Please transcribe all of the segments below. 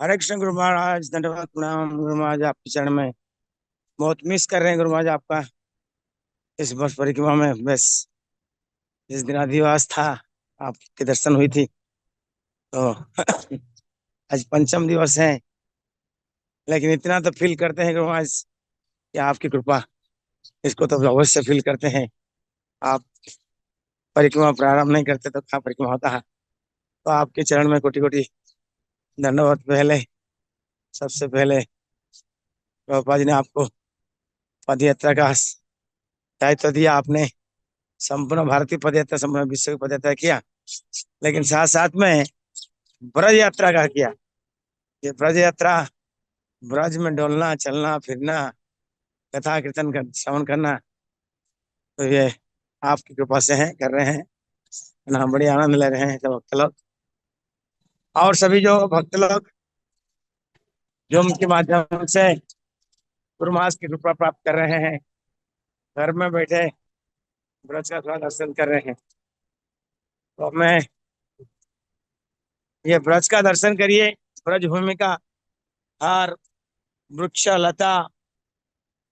हरे कृष्ण गुरु महाराज, दंडवत प्रणाम गुरु महाराज। आपके चरण में बहुत मिस कर रहे हैं गुरु महाराज आपका। इस वर्ष परिक्रमा में बस जिस दिन अधिवास था आपके दर्शन हुई थी, तो आज पंचम दिवस है। लेकिन इतना तो फील करते हैं गुरु महाराज कि आपकी कृपा, इसको तो अवश्य फील करते हैं। आप परिक्रमा प्रारंभ नहीं करते तो कहाँ परिक्रमा होता है। तो आपके चरण में कोटि कोटि दंडवत। पहले सबसे पहले प्रभुपाद जी ने आपको पद यात्रा का दायित्व दिया। आपने संपूर्ण भारतीय पद यात्रा, संपूर्ण विश्व की पद यात्रा किया, लेकिन साथ साथ में ब्रज यात्रा का किया। ये ब्रज यात्रा, ब्रज में डोलना, चलना फिरना, कथा कीर्तन कर श्रवण करना, तो ये आपकी कृपा से है, कर रहे हैं ना। बड़े आनंद ले रहे हैं सब भक्त लोग, और सभी जो भक्त लोग जो उनके माध्यम से गुरु महाराज की कृपा प्राप्त कर रहे हैं, घर में बैठे ब्रज का थोड़ा दर्शन कर रहे हैं। तो मैं ये ब्रज का दर्शन करिए। ब्रज भूमि का हर वृक्ष लता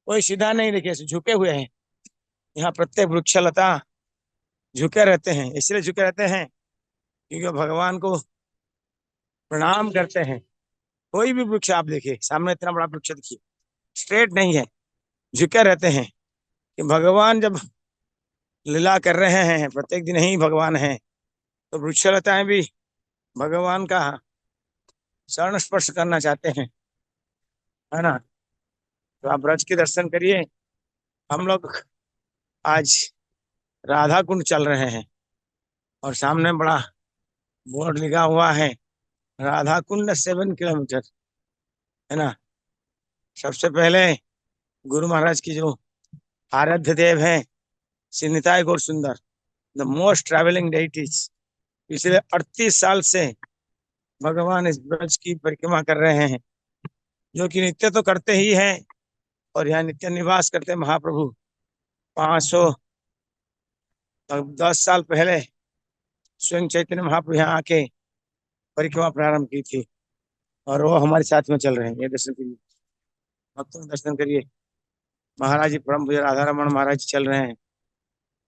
कोई सीधा नहीं, देखिए झुके हुए हैं। यहाँ प्रत्येक वृक्ष लता झुके रहते हैं। इसलिए झुके रहते हैं क्योंकि वो भगवान को प्रणाम करते हैं। कोई भी वृक्ष आप देखिए, सामने इतना बड़ा वृक्ष देखिए, स्ट्रेट नहीं है, झुके रहते हैं। कि भगवान जब लीला कर रहे हैं, प्रत्येक दिन ही भगवान है, तो वृक्ष लताएं भी भगवान का चरण स्पर्श करना चाहते हैं, है ना। तो आप ब्रज के दर्शन करिए। हम लोग आज राधा कुंड चल रहे हैं, और सामने बड़ा बोर्ड लिखा हुआ है, राधा कुंड 7 किलोमीटर, है ना। सबसे पहले गुरु महाराज की जो आराध्य देव है श्री निताई गौर सुंदर, द मोस्ट ट्रैवलिंग डेटीज, पिछले 38 साल से भगवान इस ब्रज की परिक्रमा कर रहे हैं, जो कि नित्य तो करते ही हैं, और यहाँ नित्य निवास करते हैं महाप्रभु। 510 साल पहले स्वयं चैतन्य महाप्रभु यहाँ आके परिक्रमा प्रारंभ की थी, और वो हमारे साथ में चल रहे हैं। ये दर्शन करिए, भक्तों दर्शन करिए। महाराज जी परम पूज्य राधा रमन महाराज जी चल रहे हैं,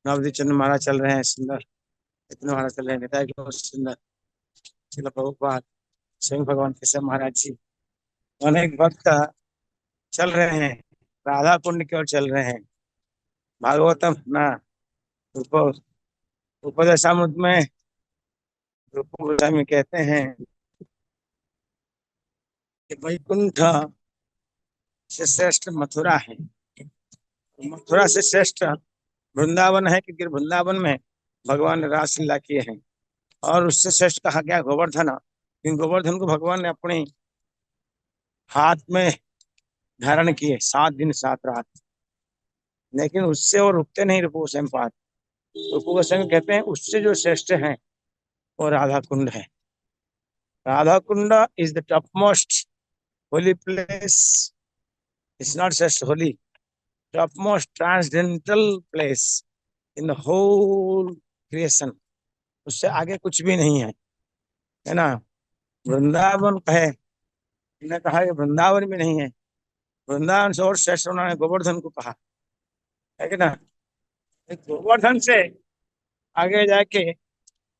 नवदीप चंद्र महाराज चल रहे हैं, सुंदर इतने महाराज चल रहे हैं, नेता सुंदर, श्रील प्रभुपाद, स्वयं भगवान केशव महाराज जी, अनेक भक्त चल रहे हैं, राधा कुंड की ओर चल रहे हैं। भागवतम ना उप उपदेशामृत में रूप गोस्वामी कहते हैं कि वैकुंठ से श्रेष्ठ मथुरा है, मथुरा से श्रेष्ठ वृंदावन है, क्योंकि वृंदावन में भगवान ने रासलीला किए हैं। और उससे श्रेष्ठ कहा गया गोवर्धन, क्योंकि गोवर्धन को भगवान ने अपने हाथ में धारण किए 7 दिन 7 रात। लेकिन उससे और रुकते नहीं रूप गोस्वामी पाद। रूप गोस्वामी कहते हैं उससे जो श्रेष्ठ है वो राधा कुंड है। Radha Kund is the top most holy place. It's not just holy, top most transcendental place in the whole creation. उससे आगे कुछ भी नहीं है ना। वृंदावन कहे, ने कहा कि वृंदावन भी नहीं है, वृंदावन से और श्रेष्ठ उन्होंने गोवर्धन को कहा, है कि ना। गोवर्धन से आगे जाके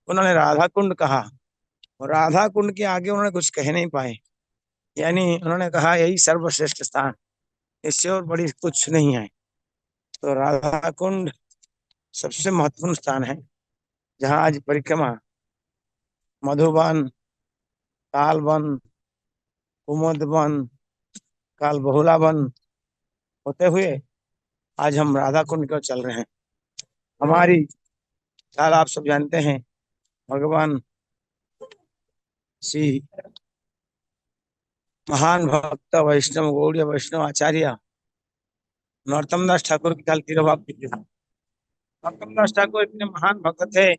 उन्होंने राधा कुंड कहा, और राधा कुंड के आगे उन्होंने कुछ कह नहीं पाए। यानी उन्होंने कहा यही सर्वश्रेष्ठ स्थान, इससे और बड़ी कुछ नहीं है। तो राधा कुंड सबसे महत्वपूर्ण स्थान है, जहाँ आज परिक्रमा मधुबन, तालबन, कुमुदवन, काल बहुला वन होते हुए आज हम राधा कुंड की ओर चल रहे हैं। हमारी चाल आप सब जानते हैं। भगवान श्री महान भक्त वैष्णव गौड़ीय वैष्णव आचार्य नरोत्तम दास ठाकुर की काल तिरुभाव की थी। नरोत्तम दास ठाकुर इतने महान भक्त थे,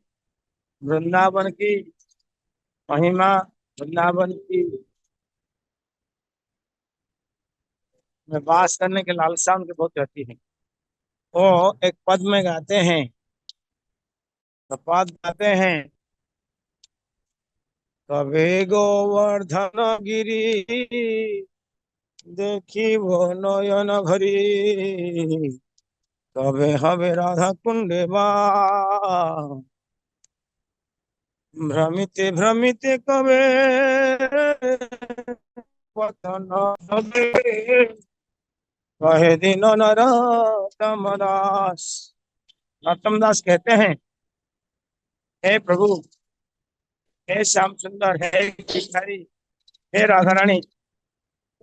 वृंदावन की महिमा, वृंदावन की में वास करने की लालसा उनकी बहुत रहती है। वो एक पद में गाते हैं, तो पद गाते हैं कबे गोवर्धन गिरी देखी वो नयन भरी, कबे हवे राधा कुंडे बा भ्रमिते भ्रमिते कबे वतन हवे, कहे दिन नरोत्तम दास। नरोत्तम दास कहते हैं, हे प्रभु, हे श्याम सुंदर, हे गिरधारी, हे राधा रानी,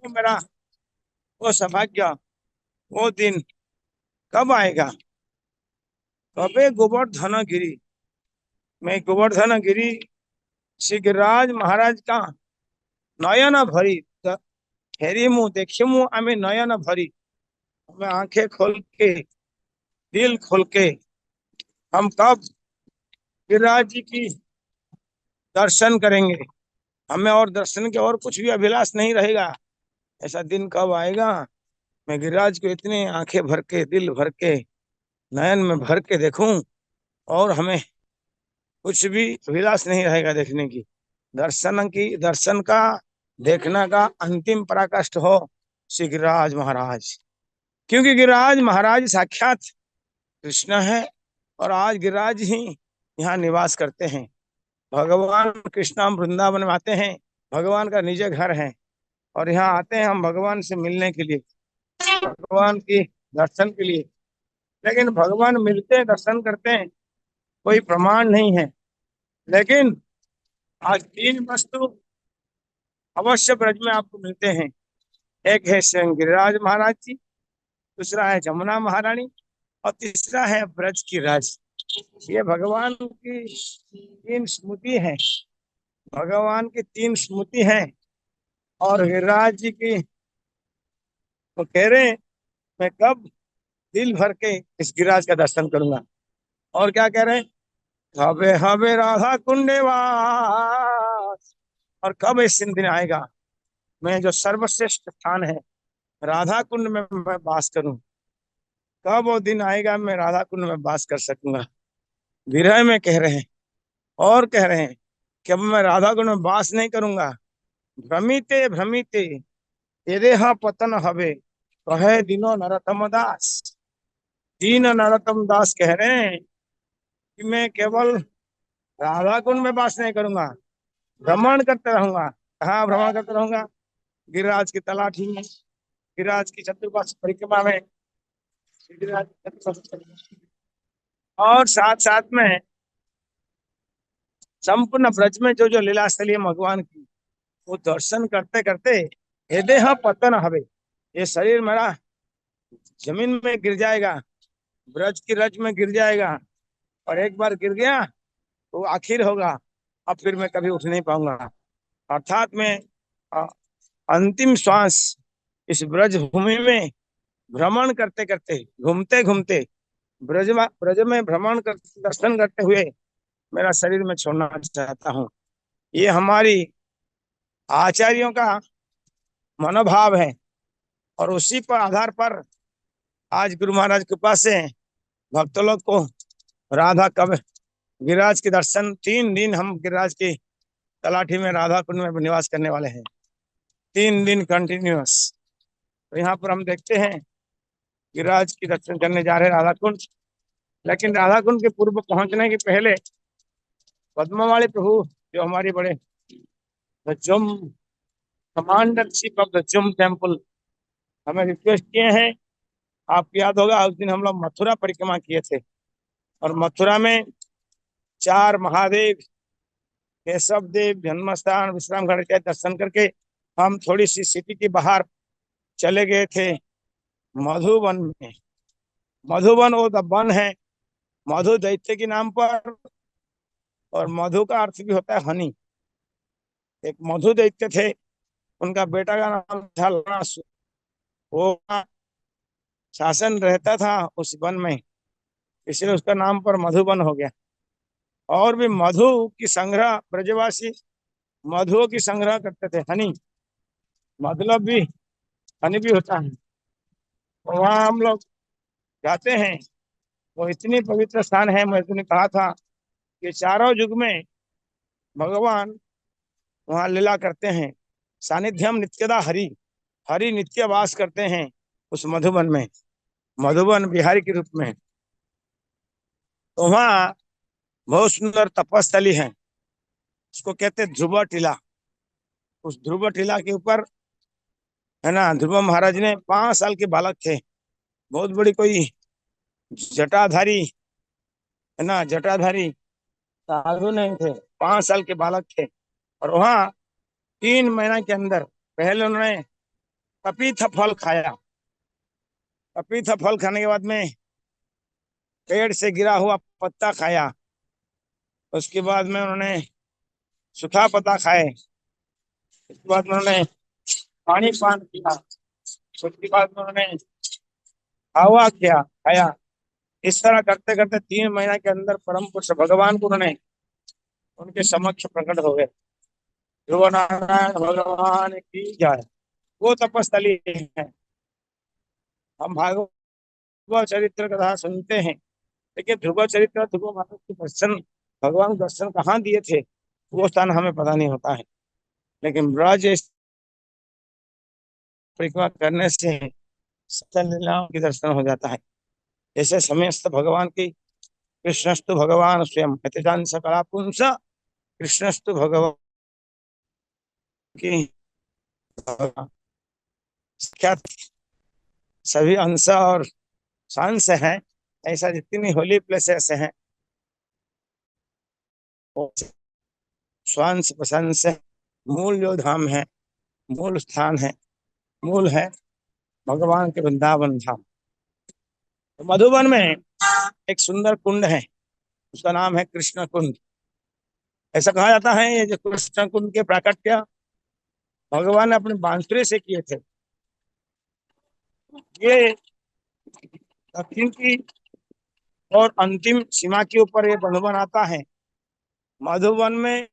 वो मेरा वो सौभाग्य, वो दिन कब आएगा? कबे गोवर्धन गिरी, मैं गोवर्धन गिरी श्री गिरिराज महाराज का नयन भरी, फेरी मुंह देखी मुंह आमे नयन भरी, हमें आंखें खोल के, दिल खोल के हम कब गिरिराज जी की दर्शन करेंगे? हमें और दर्शन के और कुछ भी अभिलाष नहीं रहेगा। ऐसा दिन कब आएगा मैं गिरिराज को इतने आंखें भर के, दिल भर के, नयन में भर के देखूं और हमें कुछ भी अभिलाष नहीं रहेगा देखने की। दर्शन का, देखना का अंतिम पराकाष्ठ हो श्री गिरिराज महाराज, क्योंकि गिरिराज महाराज साक्षात कृष्ण है और आज गिरिराज ही यहाँ निवास करते हैं। भगवान कृष्ण हम वृंदावन में आते हैं, भगवान का निज घर है और यहाँ आते हैं हम भगवान से मिलने के लिए, भगवान की दर्शन के लिए। लेकिन भगवान मिलते हैं, दर्शन करते हैं, कोई प्रमाण नहीं है। लेकिन आज तीन वस्तु अवश्य ब्रज में आपको मिलते हैं। एक है स्वयं गिरिराज महाराज जी, दूसरा है जमुना महारानी और तीसरा है ब्रज की राज। ये भगवान की तीन स्मृति है, भगवान की तीन स्मृति है। और गिरिराज जी की वो कह रहे हैं, मैं कब दिल भर के इस गिरिराज का दर्शन करूंगा। और क्या कह रहे हैं, हवे हवे राधा कुंडे वास, और कब ऐसे दिन आएगा मैं जो सर्वश्रेष्ठ स्थान है राधा कुंड में मैं वास करूं? कब वो दिन आएगा मैं राधा कुंड में वास कर सकूंगा? विरह में कह रहे हैं, और कह रहे हैं कि अब मैं राधा कुंड में वास नहीं करूंगा। भ्रमिते भ्रमिते तेरे हा पतन हवे, कहे दिनो नरोत्तम दास। दीन नरोत्तम दास कह रहे हैं कि मैं केवल राधा कुंड में वास नहीं करूंगा, भ्रमण करते रहूंगा। कहाँ भ्रमण करते रहूंगा? गिरिराज की तलाठी में, गिरिराज की चतुर्बाश परिक्रमा में, गिरिराज की चतुर्बाश परिक्रमा। और साथ साथ में संपूर्ण ब्रज में जो जो लीला स्थली है भगवान की, वो दर्शन करते करते हृदय पतन हवे, ये शरीर मेरा जमीन में गिर जाएगा, ब्रज की रज में गिर जाएगा। और एक बार गिर गया तो आखिर होगा, अब फिर मैं कभी उठ नहीं पाऊंगा। अर्थात मैं अ, अंतिम श्वास इस ब्रज भूमि में भ्रमण करते करते, घूमते घूमते, ब्रज में भ्रमण कर दर्शन करते हुए मेरा शरीर में छोड़ना चाहता हूँ। ये हमारी आचार्यों का मनोभाव है और उसी पर आधार पर आज गुरु महाराज कृपा से भक्तों लोग को राधा कब गिरिराज के दर्शन, 3 दिन हम गिरिराज की तलाठी में राधा कुंड में निवास करने वाले हैं, 3 दिन कंटिन्यूअस। तो यहाँ पर हम देखते हैं गिरिराज की दर्शन करने जा रहे हैं राधा कुंड। लेकिन राधा कुंड के पूर्व पहुंचने के पहले पद्मावली प्रभु जो हमारी बड़े जुम कमांडर चीफ ऑफ द जुम टेम्पल हमें रिक्वेस्ट किए हैं। आपको याद होगा उस दिन हम लोग मथुरा परिक्रमा किए थे और मथुरा में 4 महादेव, केशव देव, जन्मस्थान, विश्राम घाट के दर्शन करके हम थोड़ी सी सिटी के बाहर चले गए थे मधुबन में। मधुबन वो द वन है मधु दैत्य के नाम पर, और मधु का अर्थ भी होता है हनी। एक मधु दैत्य थे, उनका बेटा का नाम था लवणासुर। वो शासन रहता था उस वन में, इसलिए उसका नाम पर मधुबन हो गया। और भी मधु की संग्रह ब्रजवासी मधुओं की संग्रह करते थे, हनी मतलब भी हनी भी होता है। तो वहाँ हम लोग जाते हैं, वो इतनी पवित्र स्थान है। मैं तुमने कहा था कि चारों युग में भगवान वहां लीला करते हैं। सानिध्यम नित्यदा हरि, हरि नित्य वास करते हैं उस मधुबन में, मधुबन बिहारी के रूप में। तो वहाँ बहुत सुंदर तपस्थली है, उसको कहते हैं ध्रुव टीला। उस ध्रुव टीला के ऊपर है ना, ध्रुव महाराज ने 5 साल के बालक थे, बहुत बड़ी कोई जटाधारी है ना, जटाधारी साधु नहीं थे, 5 साल के बालक थे। और वहाँ 3 महीना के अंदर पहले उन्होंने पपीता फल खाया। पपीता फल खाने के बाद में पेड़ से गिरा हुआ पत्ता खाया। उसके बाद में उन्होंने सूखा पत्ता खाए। उसके बाद में उन्होंने पानी पान किया। उसके बाद में उन्होंने हवा किया खाया। इस तरह करते करते 3 महीना के अंदर परम पुरुष भगवान को उन्होंने उनके समक्ष प्रकट हो गए। ध्रुव नारायण भगवान की जय। वो तपस्थली है। हम भागवत चरित्र कथा सुनते हैं, लेकिन ध्रुव चरित्र, ध्रुव महाराज के दर्शन, भगवान को दर्शन कहाँ दिए थे वो स्थान हमें पता नहीं होता है। लेकिन ब्रज परिक्रमा करने से सकल लीलाओं की दर्शन हो जाता है। जैसे समस्त भगवान की, कृष्णस्तु भगवान स्वयं अतिजान सकला पुंस, कृष्णस्तु भगवान की साक्षात सभी अंश और सांस हैं। ऐसा जितनी होली प्लेसेस हैं वो स्वांश प्रशंस मूल जो धाम है, मूल स्थान है, मूल है भगवान के वृंदावन धाम। तो मधुबन में एक सुंदर कुंड है, उसका नाम है कृष्ण कुंड। ऐसा कहा जाता है ये जो कृष्ण कुंड के प्राकट्य भगवान ने अपने बांसुरी से किए थे। ये दक्षिण की और अंतिम सीमा के ऊपर ये मधुबन आता है। मधुबन में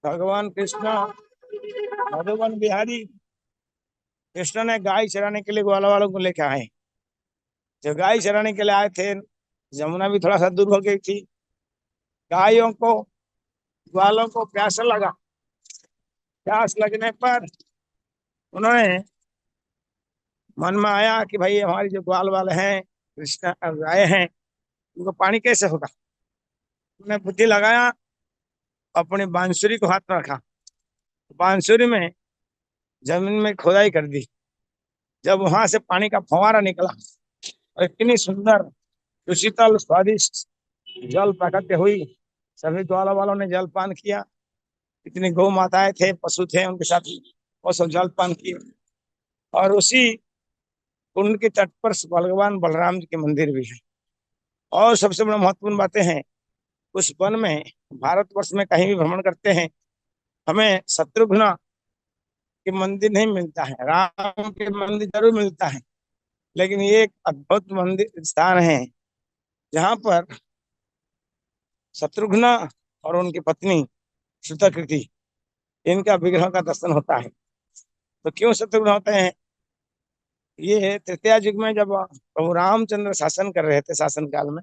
भगवान कृष्ण, मधुबन बिहारी कृष्ण ने गाय चराने के लिए ग्वाला वालों को लेकर आए। जब गाय चराने के लिए आए थे, यमुना भी थोड़ा सा दूर हो गई थी। गायों को, ग्वालों को प्यास लगा। प्यास लगने पर उन्होंने मन में आया कि भाई हमारी जो ग्वाल वाले हैं, कृष्ण गाय हैं, उनको पानी कैसे होगा। उन्होंने बुद्धि लगाया, अपनी बांसुरी को हाथ में रखा, बांसुरी में जमीन में खोदाई कर दी। जब वहां से पानी का फव्वारा निकला और इतनी सुंदर सुशीतल स्वादिष्ट जल प्राकट्य हुई, सभी ग्वाला वालों ने जल पान किया। इतनी गौ माताएं थे, पशु थे उनके साथ, वो सब जल पान किए। और उसी कुंड के तट पर भगवान बलराम जी के मंदिर भी है। और सबसे बड़ा महत्वपूर्ण बातें हैं उस वन में। भारतवर्ष में कहीं भी भ्रमण करते हैं, हमें शत्रुघ्न के मंदिर नहीं मिलता है, राम के मंदिर जरूर मिलता है, लेकिन ये एक अद्भुत मंदिर स्थान है जहाँ पर शत्रुघ्न और उनकी पत्नी श्रुतकृति, इनका विग्रह का दर्शन होता है। तो क्यों शत्रुघ्न होते हैं, ये त्रेता युग में जब प्रभु रामचंद्र शासन कर रहे थे, शासन काल में,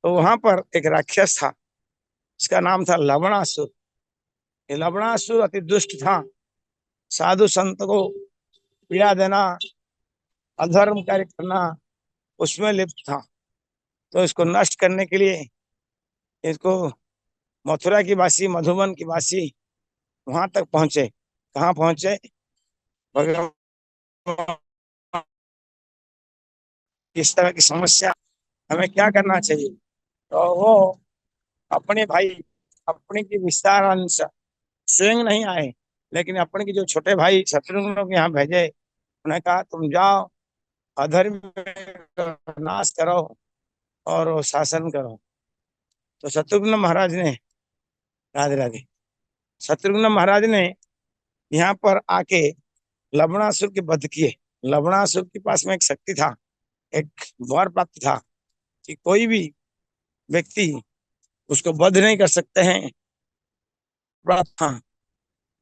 तो वहां पर एक राक्षस था, इसका नाम था लवणासुर। ये लवणासुर अति दुष्ट था, साधु संत को पीड़ा देना, अधर्म कार्य करना, उसमें लिप्त था। तो इसको नष्ट करने के लिए इसको मथुरा की वासी, मधुबन की वासी वहां तक पहुंचे। कहाँ पहुंचे, भगवान इस तरह की समस्या, हमें क्या करना चाहिए। तो वो अपने भाई, अपने की विस्तार अंश स्वयं नहीं आए, लेकिन अपने के जो छोटे भाई शत्रुघ्न को यहाँ भेजे। उन्हें कहा तुम जाओ, अधर्म का नाश करो और वो शासन करो। तो शत्रुघ्न महाराज ने, राधे राधे, शत्रुघ्न महाराज ने यहाँ पर आके लवणासुर के वध किए। लवणासुर के पास में एक शक्ति था, एक वर प्राप्त था कि कोई भी व्यक्ति उसको वध नहीं कर सकते हैं। प्राप्त था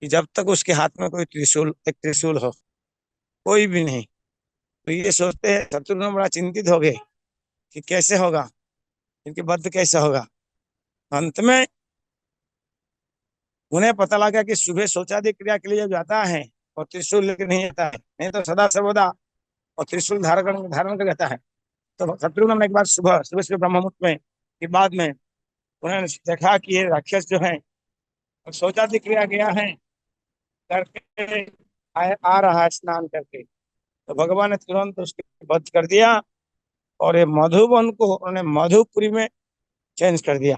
कि जब तक उसके हाथ में कोई त्रिशूल, एक त्रिशूल हो, कोई भी नहीं। तो ये सोचते हैं, शत्रुघ्न बड़ा चिंतित हो गए कि कैसे होगा, इनके वध कैसे होगा। अंत में उन्हें पता लगा कि सुबह शौचादि क्रिया के लिए जब जाता है और त्रिशूल लेकर नहीं जाता है, नहीं तो सदा सर्वदा और त्रिशूल धारण धारण कर जाता है। तो शत्रुघ्न ने एक बार सुबह सुबह सुबह ब्रह्म मुहूर्त में के बाद में उन्होंने देखा कि ये राक्षस जो है शौचादि क्रिया गया है करके आ रहा है स्नान करके। तो भगवान ने तुरंत उसके वध कर दिया और ये मधुबन को उन्होंने मधुपुरी में चेंज कर दिया।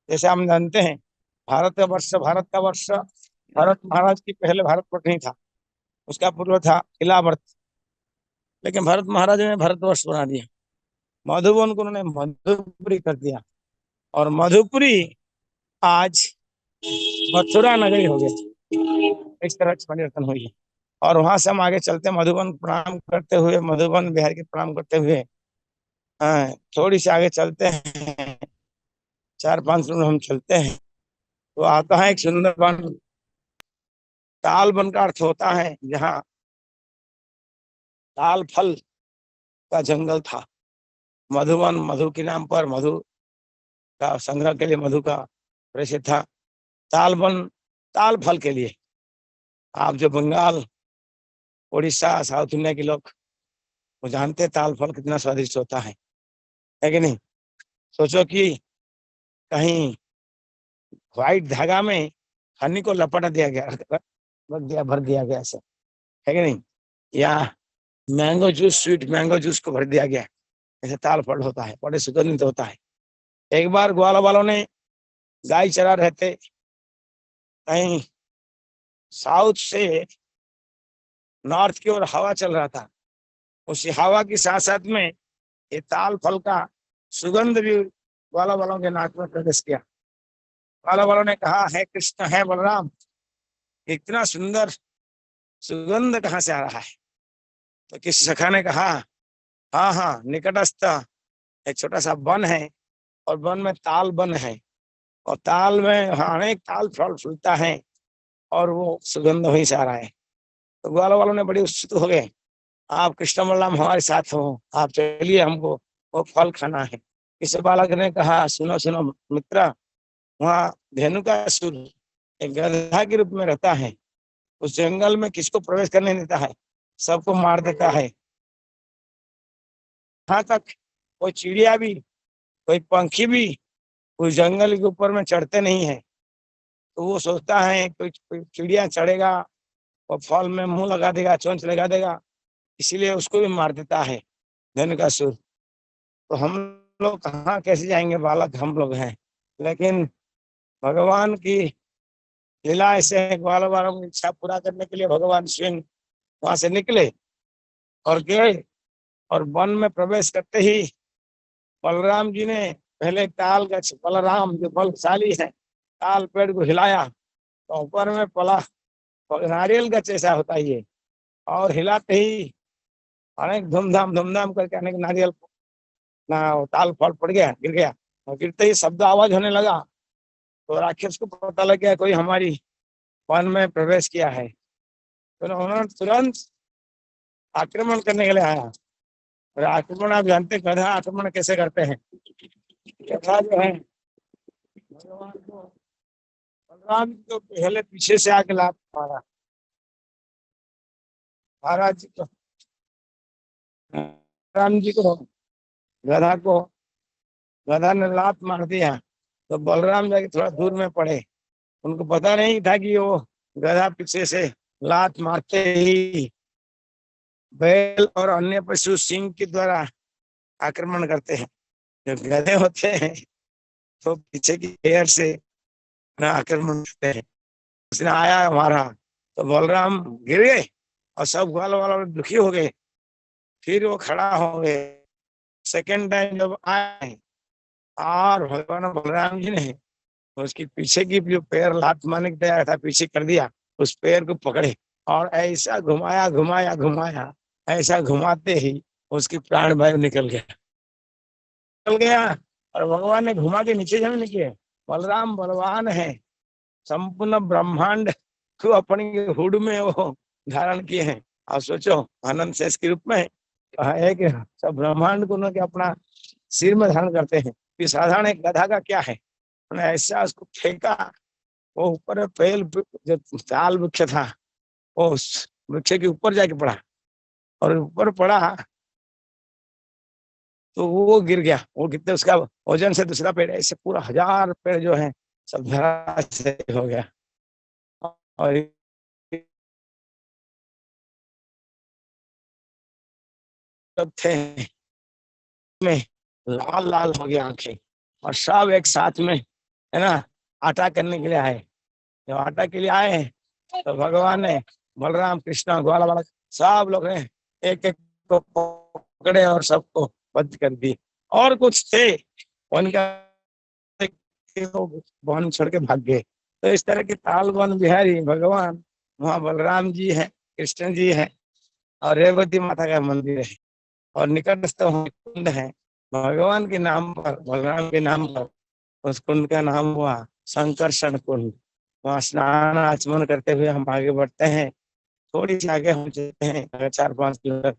जैसे हम जानते हैं भारत का वर्ष भरत महाराज की पहले भारतवर्ष नहीं था, उसका पूर्व था इलावर्त, लेकिन भरत महाराज ने भारतवर्ष बना दिया। मधुबन को उन्होंने मधुपुरी कर दिया और मधुपुरी आज मथुरा नगरी हो गया। इस तरह की परिवर्तन हुई है। और वहां से हम आगे चलते हैं मधुबन प्रणाम करते हुए, मधुबन बिहार के प्रणाम करते हुए थोड़ी सी आगे चलते हैं, 4-5 किलोमीटर हम चलते हैं तो आता है एक सुंदर वन। ताल वन का अर्थ होता है जहाँ ताल फल का जंगल था। मधुवन मधु के नाम पर, मधु का संग्रह के लिए मधु का प्रसिद्ध था। ताल वन ताल फल के लिए। आप जो बंगाल, उड़ीसा, साउथ इंडिया के लोग वो जानते ताल फल कितना स्वादिष्ट होता है कि नहीं। सोचो कि कहीं व्हाइट धागा में हनी को लपट दिया गया, रख दिया, भर दिया गया ऐसा, है कि नहीं। या mango juice, sweet mango juice को भर दिया गया, ऐसे ताल फल होता है, बड़े सुगंधित होता है। एक बार ग्वाला वालों ने गाय चरा रहे थे, कहीं साउथ से नॉर्थ की ओर हवा चल रहा था। उसी हवा के साथ साथ में ये ताल फल का सुगंध भी ग्वाला वालों के नाक में प्रवेश किया। ग्वाला वालों ने कहा, है कृष्ण, है बलराम, इतना सुंदर सुगंध कहाँ से आ रहा है। तो किसी सखा ने कहा, हाँ हाँ, निकटस्थ एक छोटा सा वन है और वन में ताल वन है और ताल में अनेक ताल फल फूलता है और वो सुगंध वहीं से आ रहा है। तो ग्वाला वालों ने बड़ी उत्सुक हो गए, आप कृष्ण बलराम हमारे साथ हो, आप चलिए, हमको वो फल खाना है। किसी बालक ने कहा, सुनो सुनो मित्र, वहाँ धेनुकासुर एक गधा के रूप में रहता है, उस जंगल में किसको प्रवेश करने देता है, सबको मार देता है। यहाँ तक कोई चिड़िया भी, कोई पंखी भी उस जंगल के ऊपर में चढ़ते नहीं है। तो वो सोचता है कोई चिड़िया चढ़ेगा और फल में मुंह लगा देगा, चोंच लगा देगा, इसीलिए उसको भी मार देता है धेनुकासुर। तो हम लोग कहाँ कैसे जाएंगे, बालक हम लोग हैं। लेकिन भगवान की लीला ऐसे है, ग्वाल वालों की इच्छा पूरा करने के लिए भगवान स्वयं वहां से निकले और गए और वन में प्रवेश करते ही बलराम जी ने पहले ताल गछ, बलराम जो बलशाली है, ताल पेड़ को हिलाया तो ऊपर में पला नारियल गछ ऐसा होता है ये, और हिलाते ही अनेक धूमधाम करके अनेक नारियल ना ताल फल पड़ गया, गिर गया। और गिरते ही शब्द आवाज होने लगा तो राक्षस को पता लग गया कोई हमारी वन में प्रवेश किया है। तो उन्होंने तुरंत आक्रमण करने के लिए आया। और आक्रमण आप जानते हैं गधा आक्रमण कैसे करते हैं। गधा जो है भगवान को, बलराम को पहले पीछे से आके लात मारा, महाराज जी को, राम जी को, गधा को, गधा ने लात मार दिया तो बलराम जाके थोड़ा दूर में पड़े। उनको पता नहीं था कि वो गधा पीछे से लात मारते ही बैल और अन्य पशु सिंह के द्वारा आक्रमण करते हैं। जो गधे होते हैं तो पीछे की घेर से आक्रमण करते हैं। उसने आया मारा तो बलराम गिर गए और सब ग्वाल वाले दुखी हो गए। फिर वो खड़ा हो गए। सेकेंड टाइम जब आए और भगवान बलराम जी ने उसकी पीछे की जो पैर लात मारने के तैयार था, पीछे कर दिया, उस पैर को पकड़े और ऐसा घुमाया घुमाया घुमाया, ऐसा घुमाते ही उसकी प्राण वायु निकल गया और भगवान ने घुमा के नीचे जमीन किए। बलराम बलवान है, संपूर्ण ब्रह्मांड को अपनी हुड में वो धारण किए हैं। और सोचो आनंद शेष के रूप में है कि सब ब्रह्मांड को उन्होंने अपना सिर में धारण करते हैं। कि साधारण एक गधा का क्या है, उन्होंने ऐसा उसको फेंका वो ऊपर पेल जो ताल वृक्ष था, वो उस वृक्ष के ऊपर जाके पड़ा, और ऊपर पड़ा तो वो गिर गया। वो गिरते उसका वजन से दूसरा पेड़, ऐसे पूरा 1000 पेड़ जो है सब धराशायी से हो गया। और सब थे में लाल लाल हो गया आंखें, और सब एक साथ में, है ना, आटा करने के लिए आए। जब आटा के लिए आए हैं तो भगवान ने बलराम कृष्ण ग्वाला वाला सब लोग ने एक एक को पकड़े और सबको बंद कर दी। और कुछ थे उनका वन छोड़ के भाग गए। तो इस तरह की ताल वन बिहारी भगवान, वहाँ बलराम जी है, कृष्ण जी है, और रेवती माता का मंदिर है, और निकटस्थ वहाँ कुंड है। भगवान के नाम पर, बलराम के नाम पर उस कुंड का नाम हुआ संकर्षण कुंड। वहाँ स्नान आचमन करते हुए हम आगे बढ़ते हैं। थोड़ी सी आगे हम चलते हैं, अगर 4-5 किलोमीटर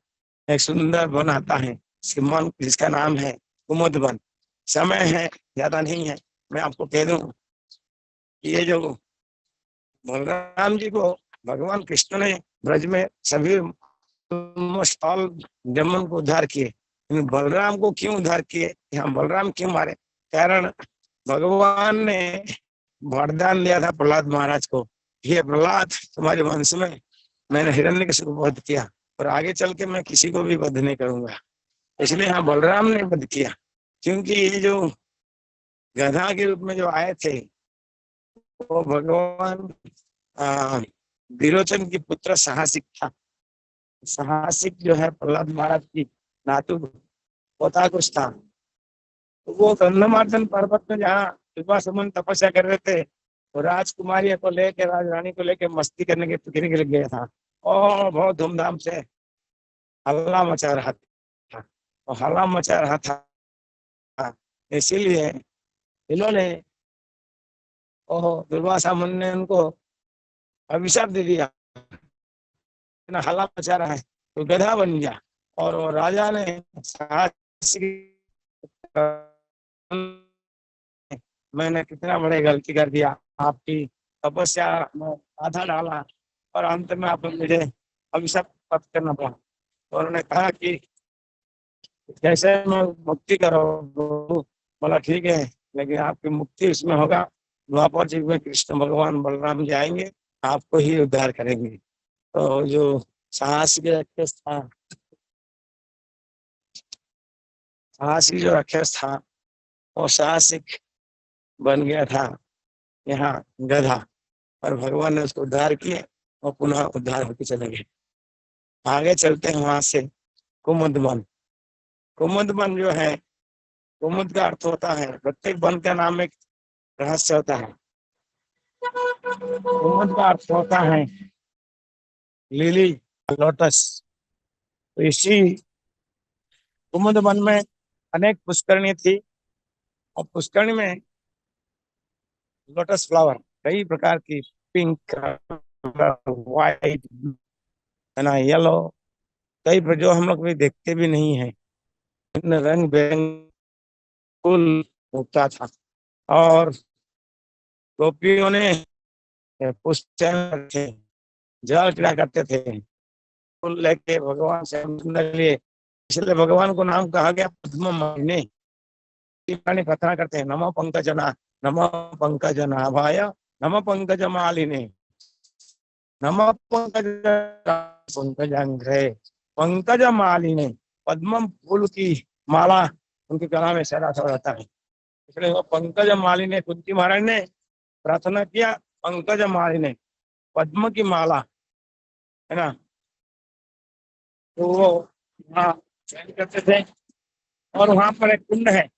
एक सुंदर वन आता है, जिसका नाम है कुमुद वन। समय है ज्यादा नहीं है, मैं आपको कह दूं कि ये जो बलराम जी को भगवान कृष्ण ने ब्रज में सभी स्थल जमन को उद्धार किए, बलराम को क्यों उद्धार किए, यहाँ बलराम क्यों मारे? कारण भगवान ने वरदान दिया था प्रहलाद महाराज को, ये प्रहलाद तुम्हारे वंश में मैंने हिरण्यकशिपु को वध किया, और आगे चल के मैं किसी को भी वध नहीं करूंगा। इसलिए हाँ बलराम ने वध किया, क्योंकि ये जो गधा के रूप में जो आए थे वो भगवान विरोचन की पुत्र साहसिक था। साहसिक जो है प्रहलाद महाराज की नातू पोता कुछ था। तो वो गंधमार्दन पर्वत में जहाँ विवाह संबंध तपस्या कर रहे थे, तो राजकुमारी को लेके, राजरानी को लेके मस्ती करने के फिक्र के लिए गया था, और बहुत धूमधाम से हल्ला मचा रहा था, और हल्ला मचा रहा था इसीलिए इन्होंने, ओह, दुर्वासा मुनि ने उनको अभिशाप दे दिया, इतना हल्ला मचा रहा है तो गधा बन गया। और वो राजा ने साहसी, मैंने कितना बड़े गलती कर दिया, आपकी तपस्या में आधा डाला, और अंत में आप मुझे अभिशाप प्राप्त करना पड़ा। तो उन्होंने कहा कि जैसे मैं मुक्ति करो, बोला ठीक है, लेकिन आपकी मुक्ति इसमें होगा, द्वापर युग में कृष्ण भगवान बलराम जी आएंगे, आपको ही उद्धार करेंगे। तो जो साहसी राक्षस था, साहसी जो राक्षस था वो साहसिक बन गया था यहाँ गधा, और भगवान ने उसको उद्धार किए, और पुनः उद्धार होकर चले गए। आगे चलते हैं वहां से कुमुद वन। कुमुद वन जो है, कुमुद का अर्थ होता है, प्रत्येक वन का नाम एक रहस्य होता है। कुमुद का अर्थ होता है लिली, लोटस। तो इसी कुमुद वन में अनेक पुष्करणी थी, और पुष्करणी में लोटस फ्लावर कई प्रकार की, पिंक, व्हाइट, है ना, येलो, कई जो हम लोग भी देखते भी नहीं है, रंग बिरंग फूल उगता था। और गोपियों ने पुष्प थे, जल चढ़ा करते थे, फूल लेके भगवान से मिलने के लिए। इसलिए भगवान को नाम कहा गया पद्म मालिनी। प्रार्थना करते हैं, नमो पंकजना, नमो पंकजनाभाय, नमो पंकज मालिनी, नमो पंकज पंकजांग्रे, पंकज मालिनी। पद्म फूल की माला उनकी गला में सदा सदा रहता है, इसलिए वो पंकज मालिनी। कुंती महाराज ने प्रार्थना किया, पंकज मालिनी, पद्म की माला, है ना। तो वो वहाँ करते थे, और वहां पर एक कुंड है,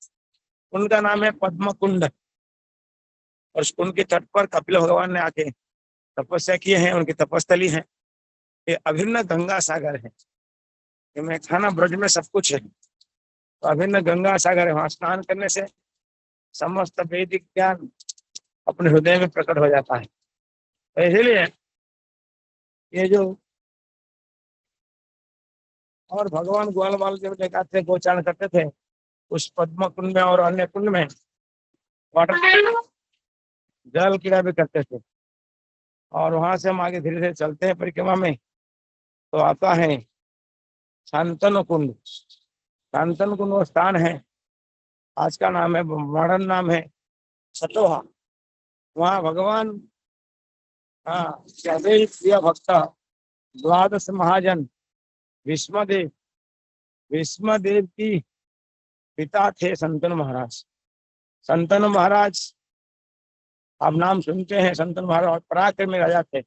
कुंड का नाम है पद्म कुंड, और उस कुंड के तट पर कपिल भगवान ने आके तपस्या किए हैं, उनकी तपस्थली है। ये अभिन्न गंगा सागर है, ये मैं खाना ब्रज में सब कुछ है, तो अभिन्न गंगा सागर है। वहां स्नान करने से समस्त वैदिक ज्ञान अपने हृदय में प्रकट हो जाता है। तो इसीलिए ये जो, और भगवान ग्वाल बाल जब लेकर गोचारण करते थे उस पद्म कुंड में और अन्य कुंड में, वाटर जल क्रीड़ा भी करते थे। और वहां से हम आगे धीरे धीरे चलते हैं परिक्रमा में, तो आता है शांतनु कुंड। शांतनु कुंड वो स्थान है, आज का नाम है, मॉडर्न नाम है सतोहा। वहाँ भगवान, हाँ, प्रिय भक्त द्वादश महाजन भीष्मदेव, भीष्मदेव की पिता थे संतनु महाराज। संतनु महाराज, आप नाम सुनते हैं, संतनु महाराज पराक्रमी राजा थे,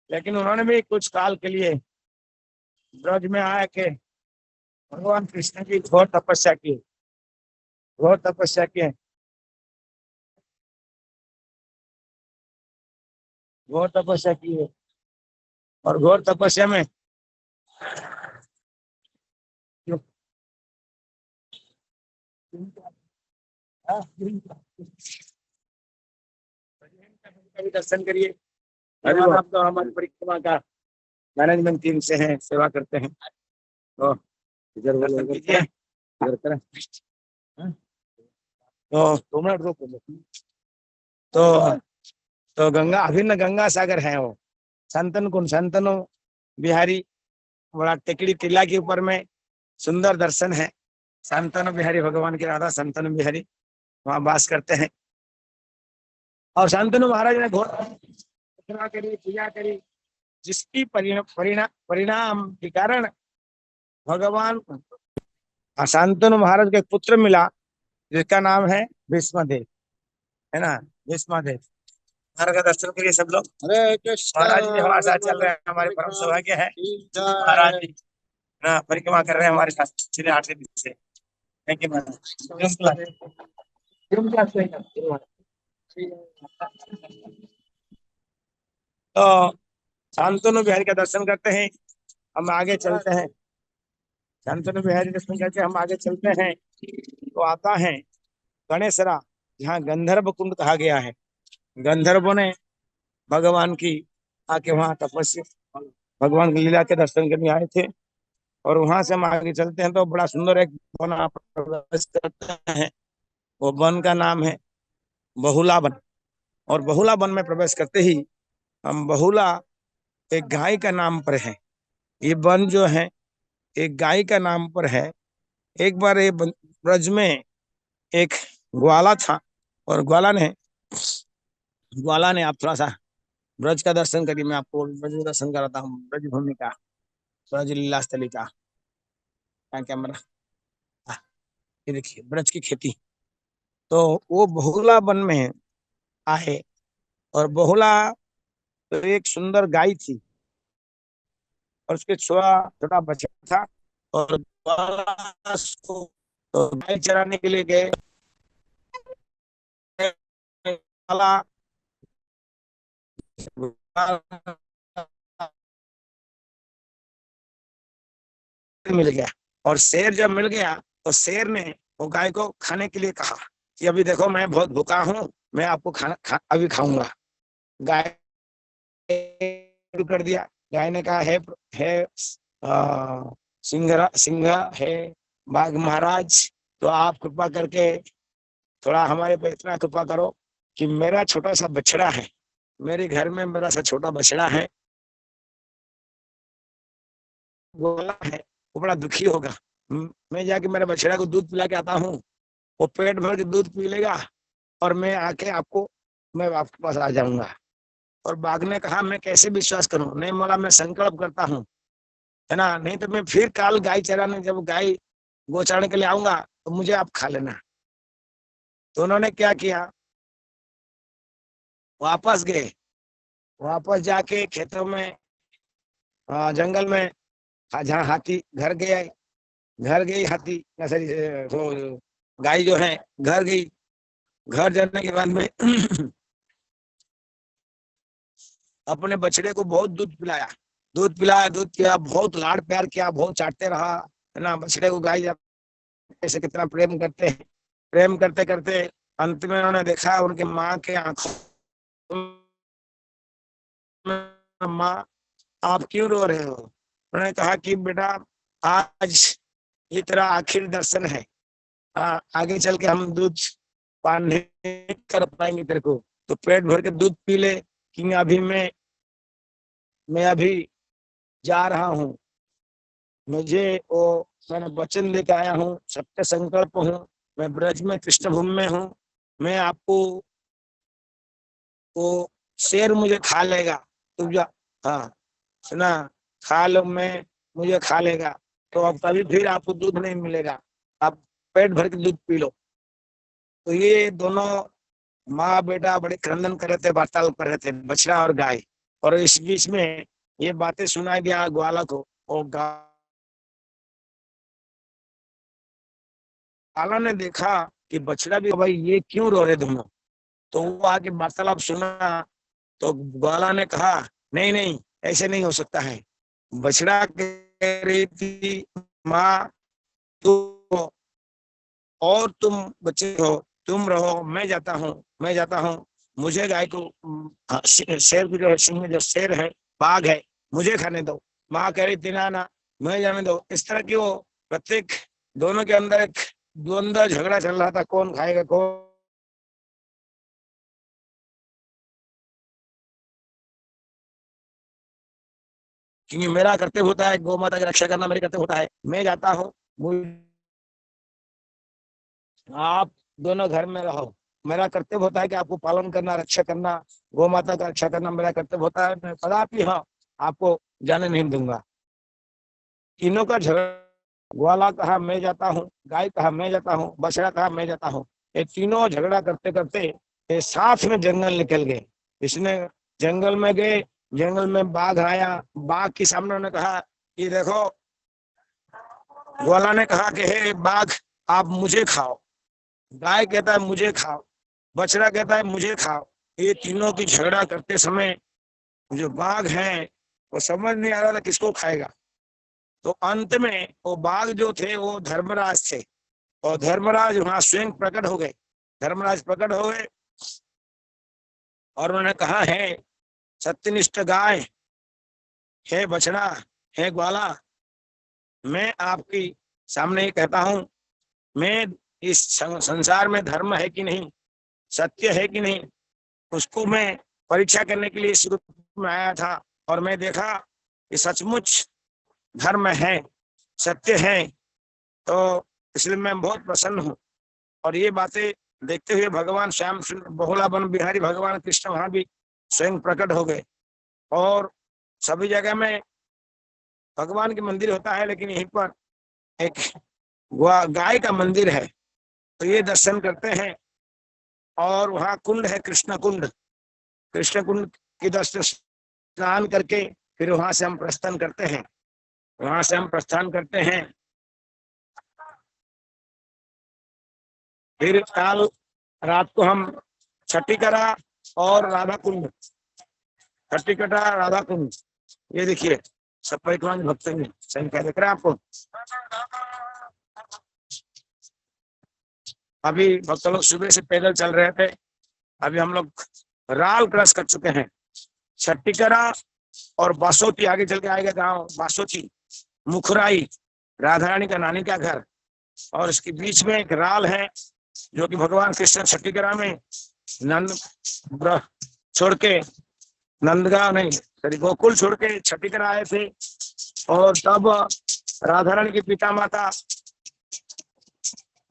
लेकिन उन्होंने भी कुछ काल के लिए ब्रज में आए के भगवान कृष्ण की घोर तपस्या की, घोर तपस्या की, घोर तपस्या की है। और घोर तपस्या में दर्शन करिए। भगवान आप तो हमारी परिक्रमा का मैनेजमेंट टीम से हैं, सेवा करते हैं, तो इधर दर्शन कीजिए, इधर करें। तो 2 मिनट रुको। तो तो गंगा, अभिन्न गंगा सागर है वो संतन कुंड, संतनु बिहारी, बड़ा टेकड़ी टीला के ऊपर में सुंदर दर्शन है। संतनु बिहारी भगवान की राधा संतनु बिहारी वहां वास करते हैं। और शांतनु महाराज ने घोर तपस्या करी, पूजा करी, जिसकी परिणाम के कारण भगवान शांतनु महाराज का एक पुत्र मिला, जिसका नाम है भीष्मदेव, है ना, भीष्मदेव। महाराज का दर्शन करिए सब लोग। हरे कृष्ण। महाराज जी हमारे साथ चल रहे हैं, हमारे परम सौभाग्य है। महाराज जी ना परिक्रमा कर रहे हैं हमारे साथ सीधे 8 दिन से। थैंक यू महाराज। तो शांतनु बिहारी का दर्शन करते हैं, हम आगे चलते हैं। शांतनु बिहारी दर्शन करके हम आगे चलते हैं, तो आता है गणेशरा, जहाँ गंधर्व कुंड कहा गया है। गंधर्वों ने भगवान की आके वहां तपस्या, भगवान की लीला के दर्शन करने आए थे। और वहां से हम आगे चलते हैं तो बड़ा सुंदर एक वन आप प्रवेश करते हैं। वो वन का नाम है बहुला वन। और बहुला वन में प्रवेश करते ही हम, बहुला एक गाय का नाम पर है, ये वन जो है एक गाय का नाम पर है। एक बार ये ब्रज में एक ग्वाला था, और ग्वाला ने आप थोड़ा सा ब्रज का दर्शन करिए, मैं आपको ब्रज का दर्शन कराता हूँ, ब्रज भूमि का, ब्रज लीला स्थली का कैमरा। ये देखिए ब्रज की खेती। तो वो बहुला वन में आए, और बहुला तो एक सुंदर गाय थी, और उसके छोटा छोटा बच्चा था। और ग्वाला उसको तो गाय चराने के लिए गए। ग्वाला मिल गया, और शेर जब मिल गया तो शेर ने वो गाय को खाने के लिए कहा कि अभी देखो मैं बहुत भूखा हूँ, मैं आपको खाना अभी खाऊंगा। गाय शुरू कर दिया। गाय ने कहा है सिंह है बाघ महाराज, तो आप कृपा करके थोड़ा हमारे पे इतना कृपा करो कि मेरा छोटा सा बछड़ा है, मेरे घर में मेरा सा छोटा बछड़ा है, गोला है, वो बड़ा दुखी होगा। मैं जाके मेरे बछड़ा को दूध पिला के आता हूँ, वो पेट भर के दूध पी लेगा, और मैं आपके पास आ जाऊंगा। और बाघ ने कहा मैं कैसे विश्वास करूं, नहीं मोला मैं संकल्प करता हूँ, है ना, नहीं तो मैं फिर काल गाय चराने, जब गाय गो चराने के लिए आऊंगा तो मुझे आप खा लेना। तो उन्होंने क्या किया, वापस गए, वापस जाके खेतों में, जंगल में, जहाँ हाथी घर गई हाथी, सॉरी, वो गाय जो है घर गई। घर जाने के बाद में अपने बछड़े को बहुत दूध पिलाया, दूध पिया, बहुत लाड़ प्यार किया, बहुत चाटते रहा, है ना। बछड़े को गाय ऐसे कितना प्रेम करते हैं, प्रेम करते करते अंत में उन्होंने देखा उनके माँ के आंखों में, माँ आप क्यों रो रहे हो। उन्होंने कहा कि बेटा आज ये तेरा आखिरी दर्शन है, आगे चल के हम दूध पान नहीं कर पाएंगे तेरे को, तो पेट भर के दूध पी ले कि अभी मैं अभी जा रहा हूँ, मुझे वो मैंने वचन लेके आया हूँ, सत्य संकल्प हूँ, मैं ब्रज में कृष्ण भूमि में हूँ, मैं आपको वो शेर मुझे खा लेगा, तुम जा, हाँ सुना, खा लो, मैं मुझे खा लेगा, तो अब कभी फिर आपको दूध नहीं मिलेगा, आप पेट भर के दूध पी लो। तो ये दोनों माँ बेटा बड़े क्रंदन कर रहे थे, वार्तालाप कर रहे थे, बछड़ा और गाय। और इस बीच में ये बातें सुनाई दिया ग्वाला को, और ग्वाला ने देखा कि बछड़ा भी, भाई ये क्यों रो रहे दोनों। तो वो आके वार्तालाप सुना, तो ग्वाला ने कहा नहीं नहीं, ऐसे नहीं हो सकता है। बछड़ा कह रही थी माँ तो, और तुम बच्चे हो, तुम रहो, मैं जाता हूँ, मैं जाता हूँ, मुझे गाय को शेर को जो है, सिंह जो शेर है, बाघ है, मुझे खाने दो। माँ कह रही थी ना ना, मैं जाने दो। इस तरह की वो प्रत्येक दोनों के अंदर एक द्वंद्व झगड़ा चल रहा था, कौन खाएगा कौन, क्योंकि मेरा कर्तव्य होता है गौ माता की रक्षा करना, मेरे कर्तव्य होता है, मैं जाता हूँ, आप दोनों घर में रहो, मेरा कर्तव्य होता है कि आपको पालन करना, रक्षा करना, गौ माता का रक्षा करना मेरा कर्तव्य होता है, मैं कदापि हाँ आपको जाने नहीं दूंगा। तीनों का झगड़ा, ग्वाला कहा मैं जाता हूँ, गाय कहा मैं जाता हूँ, बछड़ा कहा मैं जाता हूँ। ये तीनों झगड़ा करते करते ये साथ में जंगल निकल गए। इसने जंगल में गए, जंगल में बाघ आया, बाघ के सामने उन्होंने कहा कि देखो, ग्वाला ने कहा कि हे बाघ, आप मुझे खाओ, गाय कहता है मुझे खाओ, बछड़ा कहता है मुझे खाओ। ये तीनों की झगड़ा करते समय जो बाघ है वो समझ नहीं आ रहा था किसको खाएगा। तो अंत में वो बाघ जो थे वो धर्मराज थे, और धर्मराज वहां स्वयं प्रकट हो गए। धर्मराज प्रकट हो गए और उन्होंने कहा है सत्यनिष्ठ गाय, हे बछड़ा, हे ग्वाला, मैं आपकी सामने ये कहता हूँ, मैं इस संसार में धर्म है कि नहीं, सत्य है कि नहीं, उसको मैं परीक्षा करने के लिए इस रूप में आया था। और मैं देखा कि सचमुच धर्म है, सत्य है, तो इसलिए मैं बहुत प्रसन्न हूँ। और ये बातें देखते हुए भगवान श्याम बहुला वन बिहारी भगवान कृष्ण वहां भी स्वयं प्रकट हो गए। और सभी जगह में भगवान की मंदिर होता है, लेकिन यहीं पर एक गाय का मंदिर है, तो ये दर्शन करते हैं। और वहाँ कुंड है, कृष्ण कुंड, कृष्ण कुंड की दर्शन स्नान करके फिर वहां से हम प्रस्थान करते हैं, वहां से हम प्रस्थान करते हैं। फिर काल रात को हम छठी करा और राधा कुंड, छठी कटा राधा कुंड, ये देखिए सब परिक्रमा भक्त संख्या देख रहे हैं आपको। अभी भक्त लोग सुबह से पैदल चल रहे थे, अभी हम लोग राल क्रॉस कर चुके हैं। छठी करा और बासोती, आगे चल के आएगा गांव बासोती, मुखराई, राधा रानी का नानी का घर, और इसके बीच में एक राल है जो कि भगवान कृष्ण छठी करा में नंद छोड़ के, नंदगांव नहीं सॉरी गोकुल छोड़ के छठी करा आए थे। और तब राधा रानी के पिता माता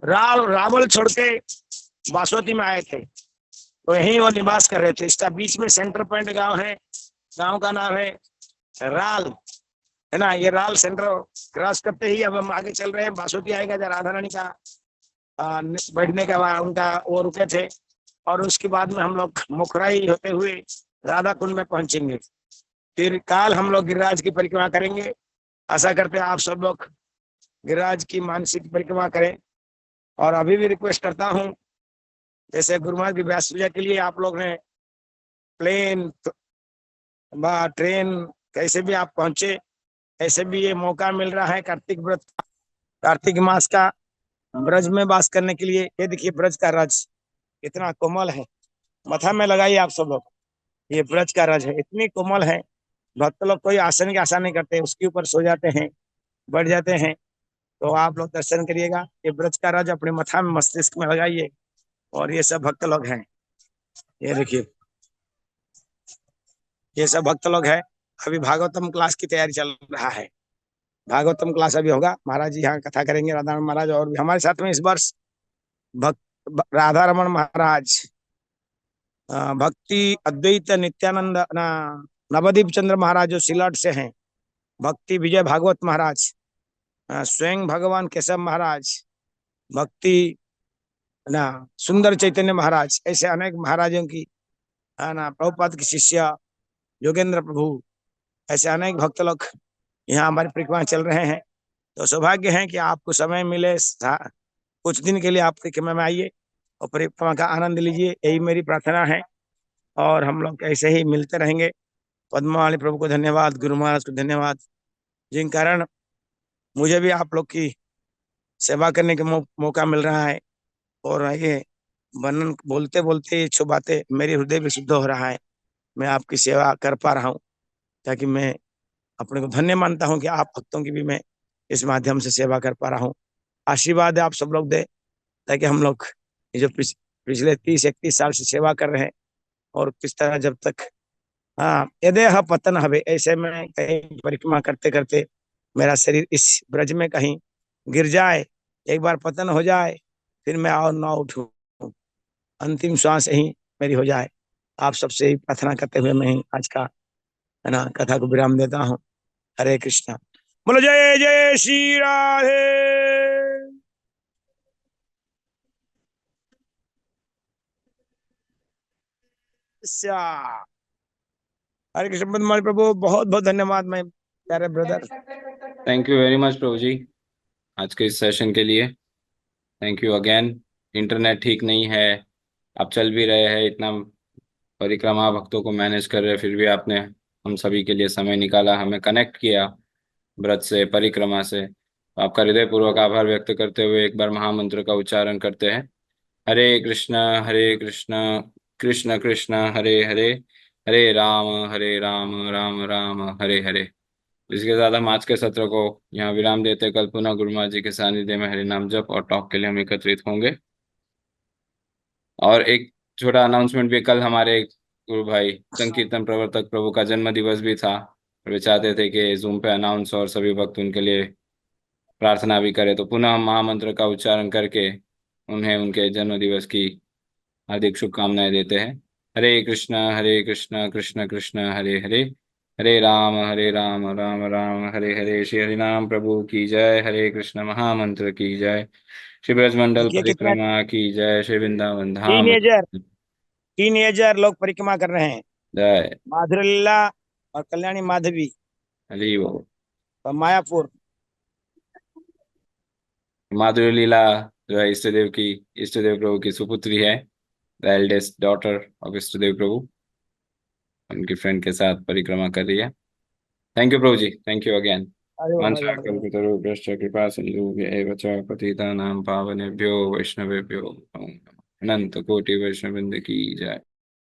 रावल छोड़ के बासोती में आए थे, तो यहीं वो निवास कर रहे थे। इसका बीच में सेंटर पॉइंट गांव है, गांव का नाम है राल, है ना। ये राल सेंटर क्रॉस करते ही अब हम आगे चल रहे हैं, बासोती आएगा जब राधा रानी का बैठने का उनका वो रुके थे। और उसके बाद में हम लोग मुखराई होते हुए राधा कुंड में पहुंचेंगे। फिर काल हम लोग गिरिराज की परिक्रमा करेंगे। आशा करते हैं आप सब लोग गिरिराज की मानसिक परिक्रमा करें। और अभी भी रिक्वेस्ट करता हूँ, जैसे गुरु महाराज की व्यास पूजा के लिए आप लोग ने प्लेन ट्रेन कैसे भी आप पहुंचे, ऐसे भी ये मौका मिल रहा है कार्तिक व्रत, कार्तिक मास का ब्रज में वास करने के लिए। ये देखिए ब्रज का रज इतना कोमल है, मथा में लगाइए आप सब लोग, ये ब्रज का रज है, इतनी कोमल है। भक्त लोग कोई आसन की आशा नहीं करते, उसके ऊपर सो जाते हैं, बैठ जाते हैं। तो आप लोग दर्शन करिएगा, ये ब्रज का रज अपने मथा में मस्तिष्क में लगाइए। और ये सब भक्त लोग हैं, ये देखिए, ये सब भक्त लोग हैं। अभी भागवतम क्लास की तैयारी चल रहा है। भागवतम क्लास अभी होगा, महाराज जी यहाँ कथा करेंगे, राधा रमण महाराज, और भी हमारे साथ में इस वर्ष भक्त राधा रमण महाराज, भक्ति अद्वैत नित्यानंद नवदीप चंद्र महाराज जो सिलट से हैं, भक्ति विजय भागवत महाराज, स्वयं भगवान केशव महाराज, भक्ति ना सुंदर चैतन्य महाराज, ऐसे अनेक महाराजों की, है ना, प्रभुपाद की शिष्य योगेंद्र प्रभु, ऐसे अनेक भक्त लोग यहाँ हमारी परिक्रमा चल रहे हैं। तो सौभाग्य है कि आपको समय मिले, कुछ दिन के लिए आप परिक्रमा में आइए और परिक्रमा का आनंद लीजिए, यही मेरी प्रार्थना है। और हम लोग ऐसे ही मिलते रहेंगे। पद्मावली प्रभु को धन्यवाद, गुरु महाराज को धन्यवाद, जिन कारण मुझे भी आप लोग की सेवा करने का मौका मिल रहा है। और ये वर्णन बोलते बोलते ये बातें मेरे हृदय भी शुद्ध हो रहा है। मैं आपकी सेवा कर पा रहा हूँ, ताकि मैं अपने को धन्य मानता हूँ कि आप भक्तों की भी मैं इस माध्यम से सेवा कर पा रहा हूँ। आशीर्वाद आप सब लोग दे, ताकि हम लोग ये जो पिछले 30-31 साल से सेवा कर रहे हैं, और किस तरह जब तक, हाँ, यदेह पतन हवे, ऐसे में कहीं परिक्रमा करते करते मेरा शरीर इस ब्रज में कहीं गिर जाए, एक बार पतन हो जाए, फिर मैं और ना उठूं, अंतिम श्वास यही मेरी हो जाए। आप सबसे ही प्रार्थना करते हुए मैं आज का, है ना, कथा को विराम देता हूँ। हरे कृष्णा। बोलो जय जय श्री राधे। हरे कृष्ण। पद्मावली प्रभु बहुत बहुत धन्यवाद, मैं प्यारे brother. Thank you very much प्रभु जी आज के इस सेशन के लिए। Thank you again. इंटरनेट ठीक नहीं है, आप चल भी रहे हैं, इतना परिक्रमा भक्तों को मैनेज कर रहे हैं, फिर भी आपने हम सभी के लिए समय निकाला, हमें कनेक्ट किया व्रत से, परिक्रमा से। तो आपका हृदयपूर्वक आभार व्यक्त करते हुए एक बार महामंत्र का उच्चारण करते हैं। हरे कृष्ण कृष्ण कृष्ण हरे हरे, हरे राम राम राम हरे हरे। इसके साथ हम आज के सत्र को यहाँ विराम देते हैं। कल पुनः गुरु महाराज जी के सानिध्य में हरि नाम जप और टॉक के लिए हम एकत्रित होंगे। और एक छोटा अनाउंसमेंट भी, कल हमारे गुरु भाई संकीर्तन प्रवर्तक प्रभु का जन्म दिवस भी था, और वे चाहते थे कि जूम पे अनाउंस और सभी भक्त उनके लिए प्रार्थना भी करें। तो पुनः हम महामंत्र का उच्चारण करके उन्हें उनके जन्म दिवस की हार्दिक शुभकामनाएं देते हैं। हरे कृष्ण कृष्ण कृष्ण हरे हरे, हरे राम राम राम हरे हरे। श्री हरिनाम प्रभु की जय, हरे कृष्ण महामंत्र की जय, श्री ब्रजमंडल देखिए कितने परिक्रमा की जय, श्री वृंदावन धाम टीनेजर टीनेजर लोग परिक्रमा कर रहे हैं। जय। माधुरी लीला और कल्याणी माधवी हरि बोल। और मायापुर। माधुरी लीला जो है इष्ट देव प्रभु की सुपुत्री है, द एल्डेस्ट डॉटर ऑफ इष्ट देव प्रभु, उनकी फ्रेंड के साथ परिक्रमा कर रही है। थैंक यू प्रभु जी, thank you again. Hari Om, Hari Om, Hari Om. वाञ्छाकल्पतरुभ्यश्च कृपा सिन्धुभ्यैव पतितानां पावनेभ्यो वैष्णवेभ्यो नमो नमः। अनंत कोटि वैष्णववृंद की जय।